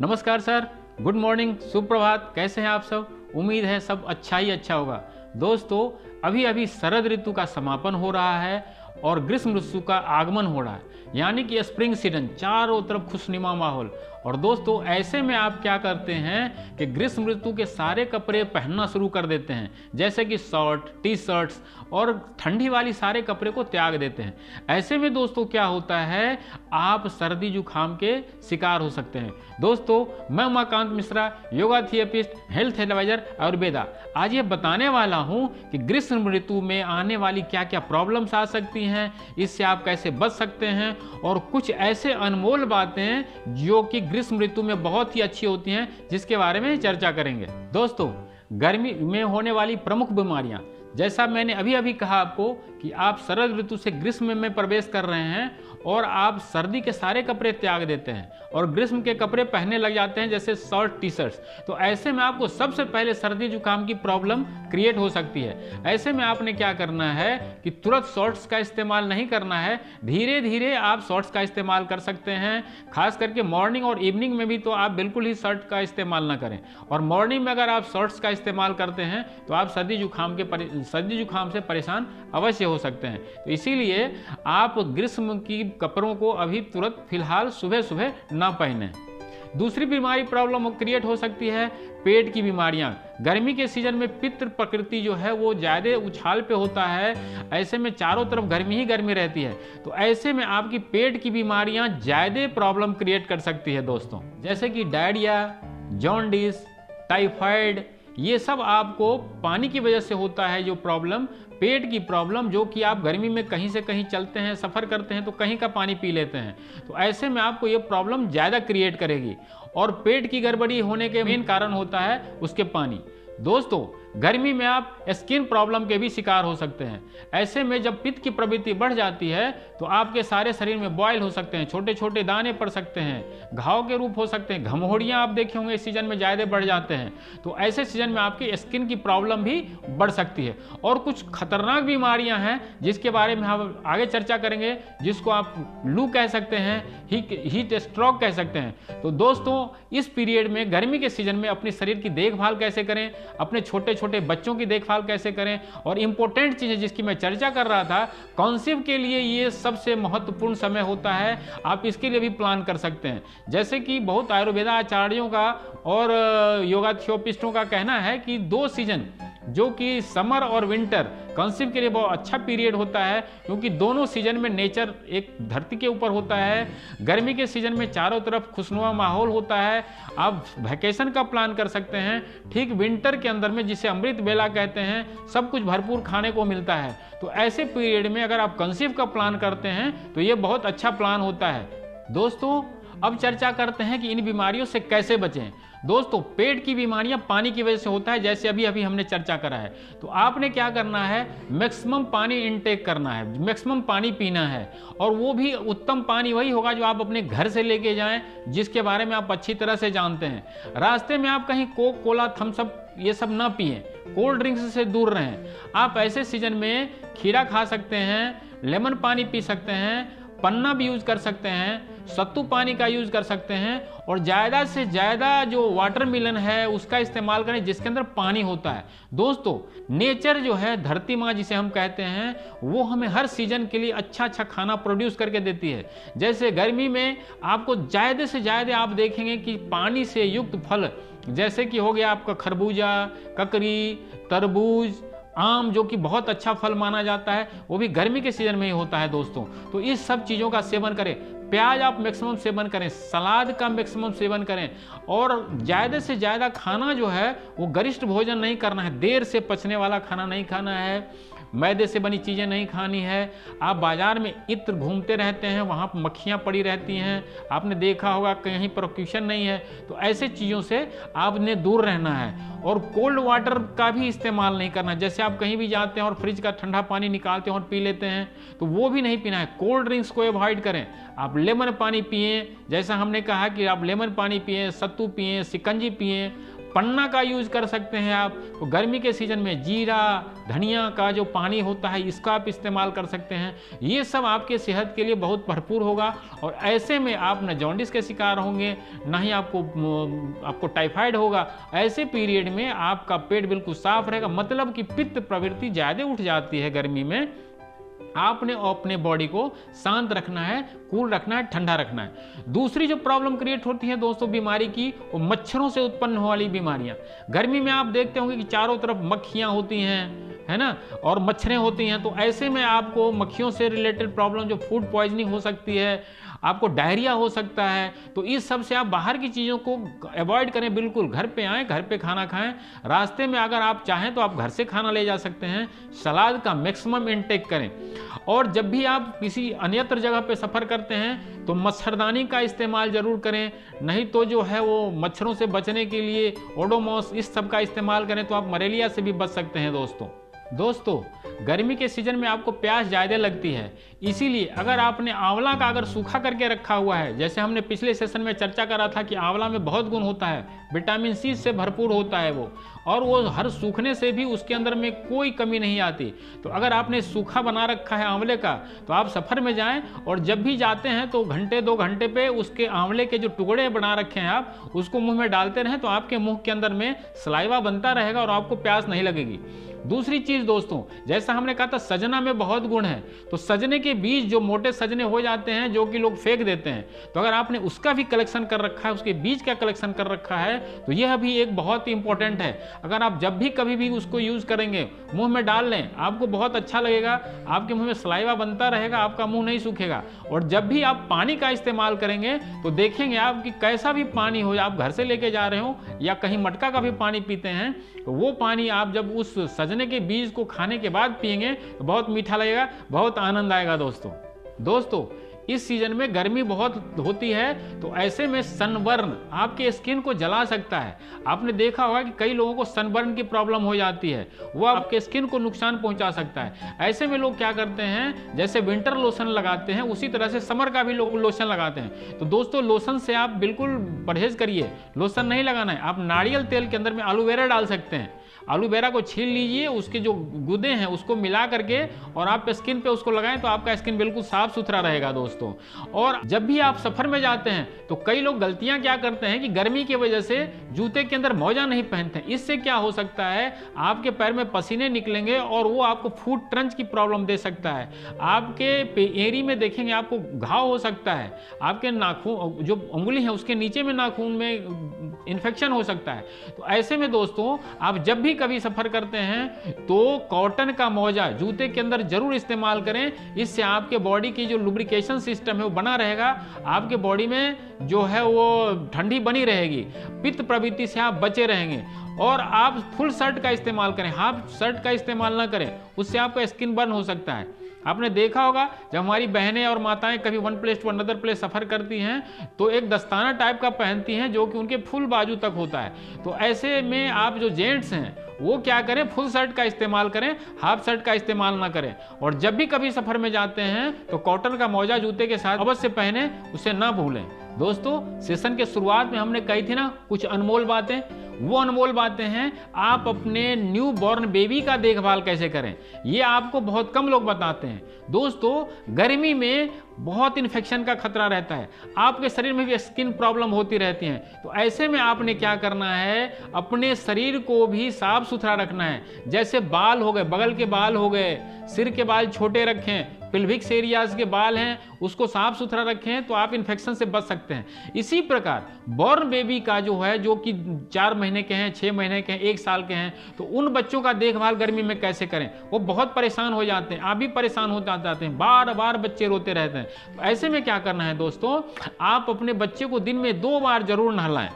नमस्कार sir, good morning, सुप्रभात। कैसे हैं आप सब? उम्मीद है सब अच्छा ही अच्छा होगा। दोस्तों, अभी अभी शरद ऋतु का समापन हो रहा है और ग्रीष्म ऋतु का आगमन हो रहा है, यानी कि स्प्रिंग सीजन। चारों तरफ खुशनुमा माहौल। और दोस्तों, ऐसे में आप क्या करते हैं कि ग्रीष्म ऋतु के सारे कपड़े पहनना शुरू कर देते हैं, जैसे कि शर्ट, टी शर्ट्स, और ठंडी वाली सारे कपड़े को त्याग देते हैं। ऐसे में दोस्तों क्या होता है, आप सर्दी जुकाम के शिकार हो सकते हैं। दोस्तों, मैं Umakant Mishra, yoga therapist, health advisor, Ayurveda, आज ये बताने वाला हूँ कि ग्रीष्म ऋतु में आने वाली क्या क्या प्रॉब्लम्स आ सकती हैं, इससे आप कैसे बच सकते हैं, और कुछ ऐसे अनमोल बातें जो कि ग्रीष्म ऋतु में बहुत ही अच्छी होती हैं, जिसके बारे में चर्चा करेंगे। दोस्तों, गर्मी में होने वाली प्रमुख बीमारियां, जैसा मैंने अभी अभी कहा आपको कि आप शरद ऋतु से ग्रीष्म में प्रवेश कर रहे हैं और आप सर्दी के सारे कपड़े त्याग देते हैं और ग्रीष्म के कपड़े पहनने लग जाते हैं, जैसे शर्ट, टी शर्ट्स। तो ऐसे में आपको सबसे पहले सर्दी जुकाम की प्रॉब्लम क्रिएट हो सकती है। ऐसे में आपने क्या करना है कि तुरंत शॉर्ट्स का इस्तेमाल नहीं करना है, धीरे धीरे आप शॉर्ट्स का इस्तेमाल कर सकते हैं। खास करके मॉर्निंग और इवनिंग में भी तो आप बिल्कुल ही शर्ट का इस्तेमाल ना करें, और मॉर्निंग में अगर आप शॉर्ट्स का इस्तेमाल करते हैं तो आप सर्दी जुकाम से परेशान अवश्य हो सकते हैं। तो इसीलिए आप ग्रीष्म की कपड़ों को अभी तुरंत फिलहाल सुबह सुबह ना पहने। दूसरी बीमारी प्रॉब्लम क्रिएट हो सकती है पेट की बीमारियां। गर्मी के सीजन में पित्त प्रकृति जो है वो ज़्यादा उछाल पे होता है। ऐसे में चारों तरफ गर्मी ही गर्मी रहती है, तो ऐसे में आपकी पेट की बीमारियां ज़्यादा प्रॉब्लम क्रिएट कर सकती है दोस्तों, जैसे कि डायरिया, जॉन्डिस, टाइफाइड। ये सब आपको पानी की वजह से होता है। जो प्रॉब्लम, पेट की प्रॉब्लम, जो कि आप गर्मी में कहीं से कहीं चलते हैं, सफ़र करते हैं तो कहीं का पानी पी लेते हैं, तो ऐसे में आपको ये प्रॉब्लम ज़्यादा क्रिएट करेगी। और पेट की गड़बड़ी होने के मेन कारण होता है उसके पानी। दोस्तों, गर्मी में आप स्किन प्रॉब्लम के भी शिकार हो सकते हैं। ऐसे में जब पित्त की प्रवृत्ति बढ़ जाती है तो आपके सारे शरीर में बॉयल हो सकते हैं, छोटे छोटे दाने पड़ सकते हैं, घाव के रूप हो सकते हैं, घमौड़ियाँ आप देखे होंगे इस सीजन में ज़्यादा बढ़ जाते हैं। तो ऐसे सीजन में आपकी स्किन की प्रॉब्लम भी बढ़ सकती है। और कुछ खतरनाक बीमारियाँ हैं जिसके बारे में हम आगे चर्चा करेंगे, जिसको आप लू कह सकते हैं, हीट स्ट्रोक कह सकते हैं। तो दोस्तों, इस पीरियड में, गर्मी के सीजन में अपने शरीर की देखभाल कैसे करें, अपने छोटे छोटे बच्चों की देखभाल कैसे करें, और इंपॉर्टेंट चीज़ें जिसकी मैं चर्चा कर रहा था, कॉन्सीव के लिए ये सबसे महत्वपूर्ण समय होता है। आप इसके लिए भी प्लान कर सकते हैं। जैसे कि बहुत आयुर्वेदा आचार्यों का और योगा थेरेपिस्टों का कहना है कि 2 सीजन, जो कि समर और विंटर, कंसीव के लिए बहुत अच्छा पीरियड होता है, क्योंकि दोनों सीजन में नेचर एक धरती के ऊपर होता है। गर्मी के सीजन में चारों तरफ खुशनुमा माहौल होता है, आप वैकेशन का प्लान कर सकते हैं। ठीक विंटर के अंदर में, जिसे अमृत बेला कहते हैं, सब कुछ भरपूर खाने को मिलता है। तो ऐसे पीरियड में अगर आप कंसीव का प्लान करते हैं तो ये बहुत अच्छा प्लान होता है। दोस्तों, अब चर्चा करते हैं कि इन बीमारियों से कैसे बचें। दोस्तों, पेट की बीमारियां पानी की वजह से होता है, जैसे अभी अभी हमने चर्चा करा है। तो आपने क्या करना है, मैक्सिमम पानी इनटेक करना है, मैक्सिमम पानी पीना है। और वो भी उत्तम पानी वही होगा जो आप अपने घर से लेके जाएं, जिसके बारे में आप अच्छी तरह से जानते हैं। रास्ते में आप कहीं कोक, कोला, थम्स अप ये सब ना पिएं, कोल्ड ड्रिंक्स से दूर रहें। आप ऐसे सीजन में खीरा खा सकते हैं, लेमन पानी पी सकते हैं, पन्ना भी यूज़ कर सकते हैं, सत्तू पानी का यूज़ कर सकते हैं, और ज़्यादा से ज़्यादा जो वाटरमेलन है उसका इस्तेमाल करें, जिसके अंदर पानी होता है। दोस्तों, नेचर जो है, धरती माँ जिसे हम कहते हैं, वो हमें हर सीजन के लिए अच्छा अच्छा खाना प्रोड्यूस करके देती है। जैसे गर्मी में आपको ज़्यादा से ज़्यादा आप देखेंगे कि पानी से युक्त फल, जैसे कि हो गया आपका खरबूजा, ककड़ी, तरबूज, आम, जो कि बहुत अच्छा फल माना जाता है, वो भी गर्मी के सीजन में ही होता है दोस्तों। तो इस सब चीज़ों का सेवन करें। प्याज आप मैक्सिमम सेवन करें, सलाद का मैक्सिमम सेवन करें, और ज़्यादा से ज़्यादा खाना जो है वो गरिष्ठ भोजन नहीं करना है, देर से पचने वाला खाना नहीं खाना है, मैदे से बनी चीज़ें नहीं खानी है। आप बाज़ार में इत्र घूमते रहते हैं, वहाँ पर मक्खियाँ पड़ी रहती हैं, आपने देखा होगा कहीं प्रोक्यूशन नहीं है। तो ऐसे चीज़ों से आपने दूर रहना है। और कोल्ड वाटर का भी इस्तेमाल नहीं करना। जैसे आप कहीं भी जाते हैं और फ्रिज का ठंडा पानी निकालते हैं और पी लेते हैं, तो वो भी नहीं पीना है। कोल्ड ड्रिंक्स को अवॉइड करें। आप लेमन पानी पिएं, जैसा हमने कहा कि आप लेमन पानी पिएं, सत्तू पिएं, शिकंजी पिएं, पन्ना का यूज कर सकते हैं आप। तो गर्मी के सीजन में जीरा, धनिया का जो पानी होता है इसका आप इस्तेमाल कर सकते हैं। ये सब आपके सेहत के लिए बहुत भरपूर होगा और ऐसे में आप न जॉन्डिस के शिकार होंगे, ना ही आपको टाइफाइड होगा। ऐसे पीरियड में आपका पेट बिल्कुल साफ रहेगा, मतलब कि पित्त प्रवृत्ति ज़्यादा उठ जाती है गर्मी में। आपने अपने बॉडी को शांत रखना है, कूल रखना है, ठंडा रखना है। दूसरी जो प्रॉब्लम क्रिएट होती है दोस्तों बीमारी की, वो मच्छरों से उत्पन्न होने वाली बीमारियां। गर्मी में आप देखते होंगे कि चारों तरफ मक्खियां होती हैं, है ना, और मच्छरें होती हैं। तो ऐसे में आपको मक्खियों से रिलेटेड प्रॉब्लम, जो फूड पॉइजनिंग हो सकती है, आपको डायरिया हो सकता है। तो इस सब से आप बाहर की चीज़ों को अवॉइड करें, बिल्कुल घर पे आएँ, घर पे खाना खाएं। रास्ते में अगर आप चाहें तो आप घर से खाना ले जा सकते हैं। सलाद का मैक्सिमम इंटेक करें। और जब भी आप किसी अन्यत्र जगह पे सफ़र करते हैं तो मच्छरदानी का इस्तेमाल ज़रूर करें, नहीं तो जो है वो मच्छरों से बचने के लिए ओडोमॉस इस सब का इस्तेमाल करें तो आप मलेरिया से भी बच सकते हैं दोस्तों। गर्मी के सीजन में आपको प्यास ज़्यादा लगती है, इसीलिए अगर आपने आंवला का अगर सूखा करके रखा हुआ है, जैसे हमने पिछले सेशन में चर्चा करा था कि आंवला में बहुत गुण होता है, विटामिन सी से भरपूर होता है वो, और वो हर सूखने से भी उसके अंदर में कोई कमी नहीं आती। तो अगर आपने सूखा बना रखा है आंवले का, तो आप सफ़र में जाएं और जब भी जाते हैं तो घंटे 2 घंटे पे उसके आंवले के जो टुकड़े बना रखे हैं आप उसको मुंह में डालते रहें, तो आपके मुंह के अंदर में सलाइवा बनता रहेगा और आपको प्यास नहीं लगेगी। दूसरी चीज़ दोस्तों, जैसा हमने कहा था सजना में बहुत गुण है, तो सजने के बीज जो मोटे सजने हो जाते हैं जो कि लोग फेंक देते हैं, तो अगर आपने उसका भी कलेक्शन कर रखा है, उसके बीज का कलेक्शन कर रखा है, तो यह भी एक बहुत ही इंपॉर्टेंट है। अगर आप जब भी कभी भी उसको यूज़ करेंगे मुंह में डाल लें, आपको बहुत अच्छा लगेगा, आपके मुंह में सलाइवा बनता रहेगा, आपका मुंह नहीं सूखेगा। और जब भी आप पानी का इस्तेमाल करेंगे तो देखेंगे आप कि कैसा भी पानी हो, आप घर से लेके जा रहे हो या कहीं मटका का भी पानी पीते हैं, तो वो पानी आप जब उस सजने के बीज को खाने के बाद पिएंगे तो बहुत मीठा लगेगा, बहुत आनंद आएगा दोस्तों। इस सीजन में गर्मी बहुत होती है, तो ऐसे में सनबर्न आपके स्किन को जला सकता है। आपने देखा होगा कि कई लोगों को सनबर्न की प्रॉब्लम हो जाती है, वो आपके स्किन को नुकसान पहुंचा सकता है। ऐसे में लोग क्या करते हैं, जैसे विंटर लोशन लगाते हैं उसी तरह से समर का भी लोग लोशन लगाते हैं। तो दोस्तों लोशन से आप बिल्कुल परहेज करिए, लोशन नहीं लगाना है। आप नारियल तेल के अंदर में एलोवेरा डाल सकते हैं, एलोवेरा को छील लीजिए, उसके जो गुदे हैं उसको मिला करके और आप स्किन पे उसको लगाएं तो आपका स्किन बिल्कुल साफ सुथरा रहेगा दोस्तों। और जब भी आप सफर में जाते हैं तो कई लोग गलतियां क्या करते हैं कि गर्मी की वजह से जूते के अंदर मोजा नहीं पहनते हैं। इससे क्या हो सकता है, आपके पैर में पसीने निकलेंगे और वो आपको फुट ट्रंच की प्रॉब्लम दे सकता है। आपके एरी में देखेंगे आपको घाव हो सकता है, आपके नाखून जो उंगली है उसके नीचे में नाखून में इन्फेक्शन हो सकता है। तो ऐसे में दोस्तों आप जब भी कभी सफर करते हैं तो कॉटन का मोजा जूते के अंदर जरूर इस्तेमाल करें। इससे आपके बॉडी की जो लुब्रिकेशन सिस्टम है वो बना रहेगा, आपके बॉडी में जो है वो ठंडी बनी रहेगी, पित्त प्रवृत्ति से आप बचे रहेंगे। और आप फुल शर्ट का इस्तेमाल करें, हाफ शर्ट का इस्तेमाल ना करें, उससे आपका स्किन बर्न हो सकता है। आपने देखा होगा जब हमारी बहनें और माताएं कभी one place to another place सफ़र करती हैं तो एक दस्ताना टाइप का पहनती हैं जो कि उनके फुल बाजू तक होता है। तो ऐसे में आप जो जेंट्स हैं वो क्या करें, फुल शर्ट का इस्तेमाल करें, हाफ शर्ट का इस्तेमाल ना करें। और जब भी कभी सफ़र में जाते हैं तो कॉटन का मोजा जूते के साथ अवश्य पहने, उसे ना भूलें। दोस्तों सेशन के शुरुआत में हमने कही थी ना कुछ अनमोल बातें, वो अनमोल बातें हैं आप अपने न्यू बॉर्न बेबी का देखभाल कैसे करें, ये आपको बहुत कम लोग बताते हैं। दोस्तों गर्मी में बहुत इन्फेक्शन का खतरा रहता है, आपके शरीर में भी स्किन प्रॉब्लम होती रहती हैं। तो ऐसे में आपने क्या करना है, अपने शरीर को भी साफ सुथरा रखना है। जैसे बाल हो गए, बगल के बाल हो गए, सिर के बाल छोटे रखें, पिल्विक्स एरियाज के बाल हैं उसको साफ सुथरा रखें तो आप इन्फेक्शन से बच सकते हैं। इसी प्रकार बॉर्न बेबी का जो है, जो कि 4 महीने के हैं, 6 महीने के हैं, 1 साल के हैं, तो उन बच्चों का देखभाल गर्मी में कैसे करें। वो बहुत परेशान हो जाते हैं, आप भी परेशान हो जाते हैं, बार बार बच्चे रोते रहते हैं। तो ऐसे में क्या करना है दोस्तों, आप अपने बच्चे को दिन में 2 बार जरूर नहलाएं।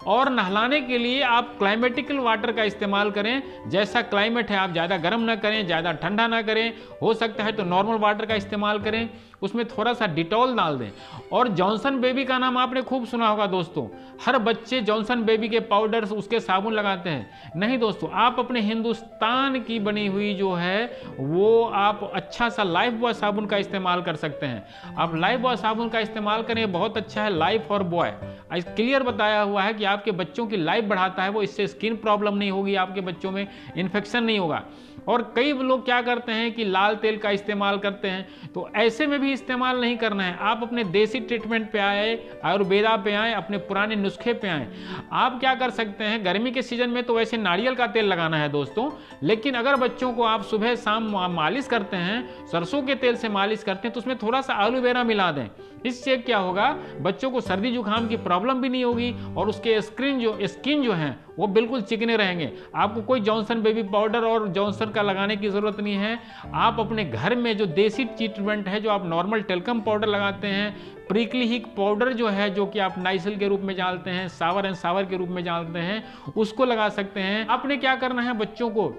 और नहलाने के लिए आप क्लाइमेटिकल वाटर का इस्तेमाल करें। जैसा क्लाइमेट है आप ज़्यादा गर्म ना करें, ज़्यादा ठंडा ना करें, हो सकता है तो नॉर्मल वाटर का इस्तेमाल करें। उसमें थोड़ा सा डिटॉल डाल दें। और जॉनसन बेबी का नाम आपने खूब सुना होगा दोस्तों, हर बच्चे जॉनसन बेबी के पाउडर उसके साबुन लगाते हैं। नहीं दोस्तों, आप अपने हिंदुस्तान की बनी हुई जो है वो आप अच्छा सा लाइफ बॉय साबुन का इस्तेमाल कर सकते हैं। आप लाइफ बॉय साबुन का इस्तेमाल करें, बहुत अच्छा है। लाइफ और बॉय क्लियर बताया हुआ है कि आपके बच्चों की लाइफ बढ़ाता है वो, इससे स्किन प्रॉब्लम नहीं होगी, आपके बच्चों में इन्फेक्शन नहीं होगा। और कई लोग क्या करते हैं कि लाल तेल का इस्तेमाल करते हैं, तो ऐसे में भी इस्तेमाल नहीं करना है। आप अपने देसी ट्रीटमेंट पे आए, आयुर्वेदा पे आए, अपने पुराने नुस्खे पे आए। आप क्या कर सकते हैं, गर्मी के सीजन में तो वैसे नारियल का तेल लगाना है दोस्तों, लेकिन अगर बच्चों को आप सुबह शाम मालिश करते हैं, सरसों के तेल से मालिश करते हैं, तो उसमें थोड़ा सा एलोवेरा मिला दें। इससे क्या होगा, बच्चों को सर्दी जुकाम की प्रॉब्लम भी नहीं होगी और उसके स्किन जो है वो बिल्कुल चिकने रहेंगे। आपको कोई जॉनसन बेबी पाउडर और जॉनसन का लगाने की ज़रूरत नहीं है। आप अपने घर में जो देसी ट्रीटमेंट है, जो आप नॉर्मल टेल्कम पाउडर लगाते हैं, प्रिकली हीट पाउडर जो है, जो कि आप नाइसिल के रूप में जानते हैं, सावर एंड सावर के रूप में जानते हैं, उसको लगा सकते हैं। आपने क्या करना है, बच्चों को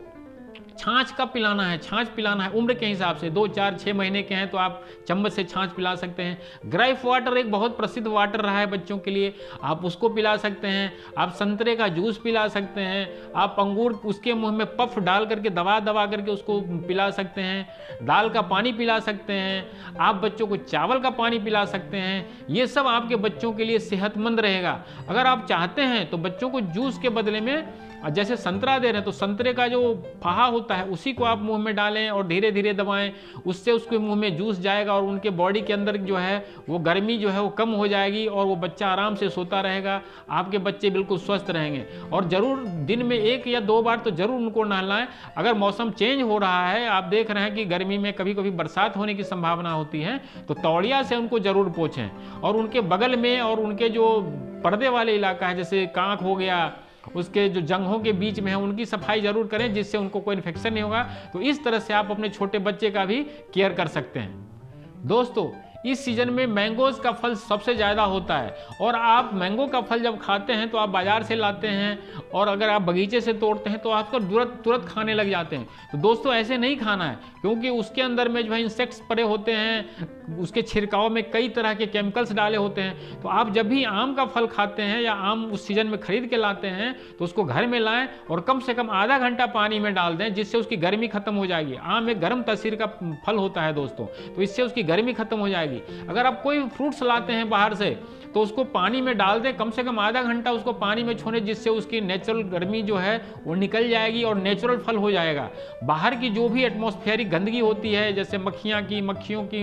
छाछ का पिलाना है, छाछ पिलाना है उम्र के हिसाब से। 2, 4, 6 महीने के हैं तो आप चम्मच से छाछ पिला सकते हैं। ग्रेप वाटर एक बहुत प्रसिद्ध वाटर रहा है बच्चों के लिए, आप उसको पिला सकते हैं। आप संतरे का जूस पिला सकते हैं। आप अंगूर उसके मुंह में पफ डाल करके दबा करके उसको पिला सकते हैं। दाल का पानी पिला सकते हैं। आप बच्चों को चावल का पानी पिला सकते हैं। ये सब आपके बच्चों के लिए सेहतमंद रहेगा। अगर आप चाहते हैं तो बच्चों को जूस के बदले में, जैसे संतरा दे रहे हैं तो संतरे का जो फहा होता है उसी को आप मुंह में डालें और धीरे धीरे दबाएं, उससे उसके मुंह में जूस जाएगा और उनके बॉडी के अंदर जो है वो गर्मी जो है वो कम हो जाएगी और वो बच्चा आराम से सोता रहेगा। आपके बच्चे बिल्कुल स्वस्थ रहेंगे। और ज़रूर दिन में 1 या 2 बार तो ज़रूर उनको नहलाएं। अगर मौसम चेंज हो रहा है, आप देख रहे हैं कि गर्मी में कभी कभी बरसात होने की संभावना होती है, तो तौलिया से उनको ज़रूर पोंछें। और उनके बगल में और उनके जो पर्दे वाले इलाका है, जैसे कांख हो गया, उसके जो जंघों के बीच में है, उनकी सफाई जरूर करें, जिससे उनको कोई इन्फेक्शन नहीं होगा। तो इस तरह से आप अपने छोटे बच्चे का भी केयर कर सकते हैं। दोस्तों, इस सीजन में मैंगोज का फल सबसे ज़्यादा होता है और आप मैंगो का फल जब खाते हैं तो आप बाज़ार से लाते हैं और अगर आप बगीचे से तोड़ते हैं तो आपको तुरंत खाने लग जाते हैं। तो दोस्तों, ऐसे नहीं खाना है, क्योंकि उसके अंदर में जो है इंसेक्ट्स पड़े होते हैं, उसके छिड़काव में कई तरह के केमिकल्स डाले होते हैं। तो आप जब भी आम का फल खाते हैं या आम उस सीजन में खरीद के लाते हैं तो उसको घर में लाएं और कम से कम आधा घंटा पानी में डाल दें, जिससे उसकी गर्मी खत्म हो जाएगी। आम एक गर्म तासीर का फल होता है दोस्तों, तो इससे उसकी गर्मी खत्म हो जाएगी। अगर आप कोई फ्रूट्स लाते हैं बाहर से तो उसको पानी में डाल दें, कम से कम आधा घंटा उसको पानी में छोड़ें, जिससे उसकी नेचुरल गर्मी जो है वो निकल जाएगी और नेचुरल फल हो जाएगा। बाहर की जो भी एटमॉस्फेरिक गंदगी होती है, जैसे मक्खियों की,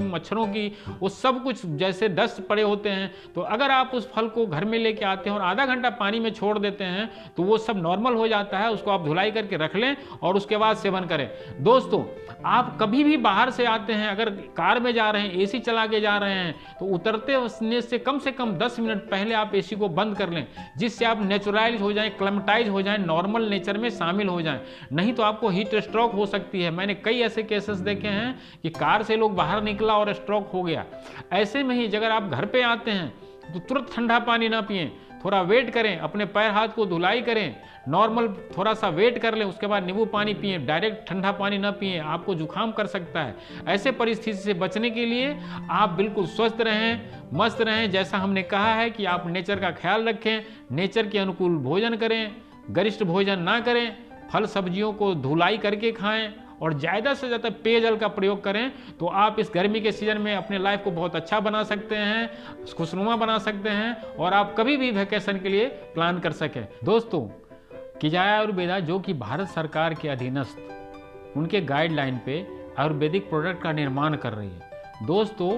मच्छरों की, वो सब कुछ जैसे डस्ट पड़े होते हैं। तो अगर आप उस फल को घर में लेके आते हैं और आधा घंटा पानी में छोड़ देते हैं तो वो सब नॉर्मल हो जाता है। उसको आप धुलाई करके रख लें और उसके बाद सेवन करें। दोस्तों, आप कभी भी बाहर से आते हैं, अगर कार में जा रहे हैं, एसी चला के जा रहे हैं, तो उतरते से कम 10 मिनट पहले आप एसी को बंद कर लें, जिससे आप नेचुरलाइज हो जाएं, क्लेमेटाइज हो जाएं, नॉर्मल नेचर में शामिल हो जाएं। नहीं तो आपको हीट स्ट्रोक हो सकती है। मैंने कई ऐसे केसेस देखे हैं कि कार से लोग बाहर निकला और स्ट्रोक हो गया। ऐसे में ही अगर आप घर पे आते हैं तो तुरंत ठंडा पानी ना पिएं, थोड़ा वेट करें, अपने पैर हाथ को धुलाई करें, नॉर्मल थोड़ा सा वेट कर लें, उसके बाद नींबू पानी पिए, डायरेक्ट ठंडा पानी ना पिए, आपको जुकाम कर सकता है। ऐसे परिस्थिति से बचने के लिए आप बिल्कुल स्वस्थ रहें, मस्त रहें। जैसा हमने कहा है कि आप नेचर का ख्याल रखें, नेचर के अनुकूल भोजन करें, गरिष्ठ भोजन ना करें, फल सब्जियों को धुलाई करके खाएं और ज़्यादा से ज़्यादा पेयजल का प्रयोग करें। तो आप इस गर्मी के सीजन में अपने लाइफ को बहुत अच्छा बना सकते हैं, खुशनुमा बना सकते हैं और आप कभी भी वैकेशन के लिए प्लान कर सकें। दोस्तों, किजाया आयुर्वेदा, जो कि भारत सरकार के अधीनस्थ उनके गाइडलाइन पे आयुर्वेदिक प्रोडक्ट का निर्माण कर रही है। दोस्तों,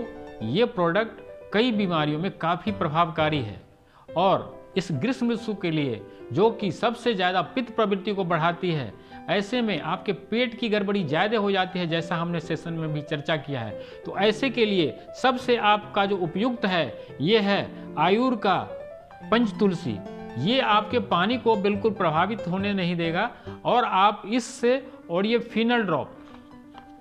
ये प्रोडक्ट कई बीमारियों में काफ़ी प्रभावकारी है और इस ग्रीष्म ऋतु के लिए, जो कि सबसे ज़्यादा पित्त प्रवृत्ति को बढ़ाती है, ऐसे में आपके पेट की गड़बड़ी ज़्यादा हो जाती है, जैसा हमने सेशन में भी चर्चा किया है। तो ऐसे के लिए सबसे आपका जो उपयुक्त है ये है आयुर का पंचतुलसी। ये आपके पानी को बिल्कुल प्रभावित होने नहीं देगा और आप इससे, और ये फिनल ड्रॉप,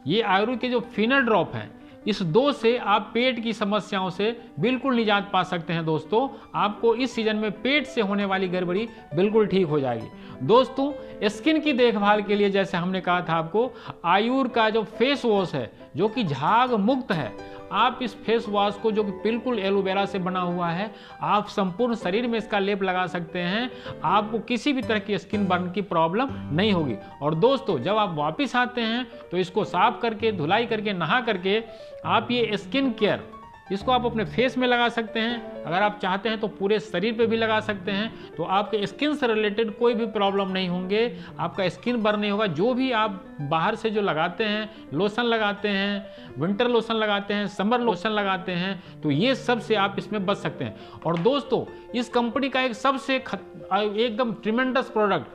ये आयुर्वेद के जो फिनल ड्रॉप हैं, इस 2 से आप पेट की समस्याओं से बिल्कुल निजात पा सकते हैं। दोस्तों, आपको इस सीजन में पेट से होने वाली गड़बड़ी बिल्कुल ठीक हो जाएगी। दोस्तों, स्किन की देखभाल के लिए, जैसे हमने कहा था आपको, आयुर का जो फेस वॉश है, जो कि झाग मुक्त है, आप इस फेस वॉश को, जो कि बिल्कुल एलोवेरा से बना हुआ है, आप संपूर्ण शरीर में इसका लेप लगा सकते हैं। आपको किसी भी तरह की स्किन बर्न की प्रॉब्लम नहीं होगी। और दोस्तों, जब आप वापस आते हैं तो इसको साफ करके, धुलाई करके, नहा करके आप ये स्किन केयर इसको आप अपने फेस में लगा सकते हैं। अगर आप चाहते हैं तो पूरे शरीर पे भी लगा सकते हैं। तो आपके स्किन से रिलेटेड कोई भी प्रॉब्लम नहीं होंगे, आपका स्किन बर्न नहीं होगा। जो भी आप बाहर से जो लगाते हैं, लोशन लगाते हैं, विंटर लोशन लगाते हैं, समर लोशन लगाते हैं, तो ये सब से आप इसमें बच सकते हैं। और दोस्तों, इस कंपनी का एक सबसे एकदम ट्रिमेंडस प्रोडक्ट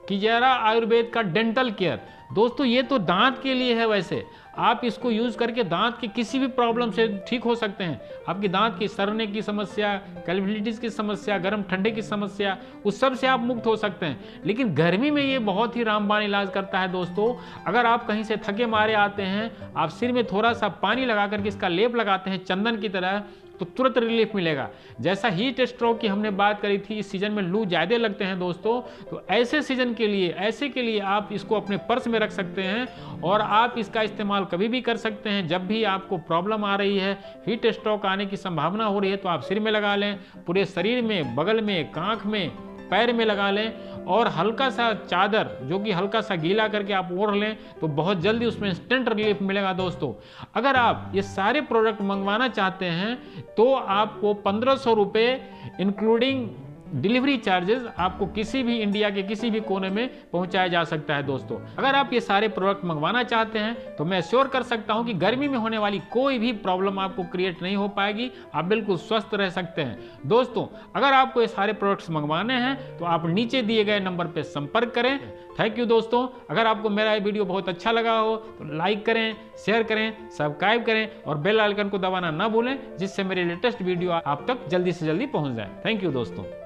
किजैरा आयुर्वेद का डेंटल केयर। दोस्तों, ये तो दांत के लिए है। वैसे आप इसको यूज करके दांत की किसी भी प्रॉब्लम से ठीक हो सकते हैं। आपकी दांत की सड़ने की समस्या, कैविटीज की समस्या, गर्म ठंडे की समस्या, उस सब से आप मुक्त हो सकते हैं। लेकिन गर्मी में ये बहुत ही रामबाण इलाज करता है। दोस्तों, अगर आप कहीं से थके मारे आते हैं, आप सिर में थोड़ा सा पानी लगा करके इसका लेप लगाते हैं चंदन की तरह, तो तुरंत रिलीफ मिलेगा। जैसा हीट स्ट्रोक की हमने बात करी थी, इस सीजन में लू ज़्यादा लगते हैं दोस्तों, तो ऐसे सीजन के लिए, ऐसे के लिए आप इसको अपने पर्स में रख सकते हैं और आप इसका इस्तेमाल कभी भी कर सकते हैं। जब भी आपको प्रॉब्लम आ रही है, हीट स्ट्रोक आने की संभावना हो रही है, तो आप सिर में लगा लें, पूरे शरीर में, बगल में, कांख में, पैर में लगा लें और हल्का सा चादर जो कि हल्का सा गीला करके आप ओढ़ लें, तो बहुत जल्दी उसमें इंस्टेंट रिलीफ मिलेगा। दोस्तों, अगर आप ये सारे प्रोडक्ट मंगवाना चाहते हैं तो आपको 1500 रुपये इंक्लूडिंग डिलीवरी चार्जेस आपको किसी भी इंडिया के किसी भी कोने में पहुंचाया जा सकता है। दोस्तों, अगर आप ये सारे प्रोडक्ट मंगवाना चाहते हैं तो मैं श्योर कर सकता हूं कि गर्मी में होने वाली कोई भी प्रॉब्लम आपको क्रिएट नहीं हो पाएगी, आप बिल्कुल स्वस्थ रह सकते हैं। दोस्तों, अगर आपको ये सारे प्रोडक्ट्स मंगवाने हैं तो आप नीचे दिए गए नंबर पर संपर्क करें। थैंक यू दोस्तों। अगर आपको मेरा ये वीडियो बहुत अच्छा लगा हो तो लाइक करें, शेयर करें, सब्सक्राइब करें और बेल आइकन को दबाना ना भूलें, जिससे मेरे लेटेस्ट वीडियो आप तक जल्दी से जल्दी पहुंच जाए। थैंक यू दोस्तों।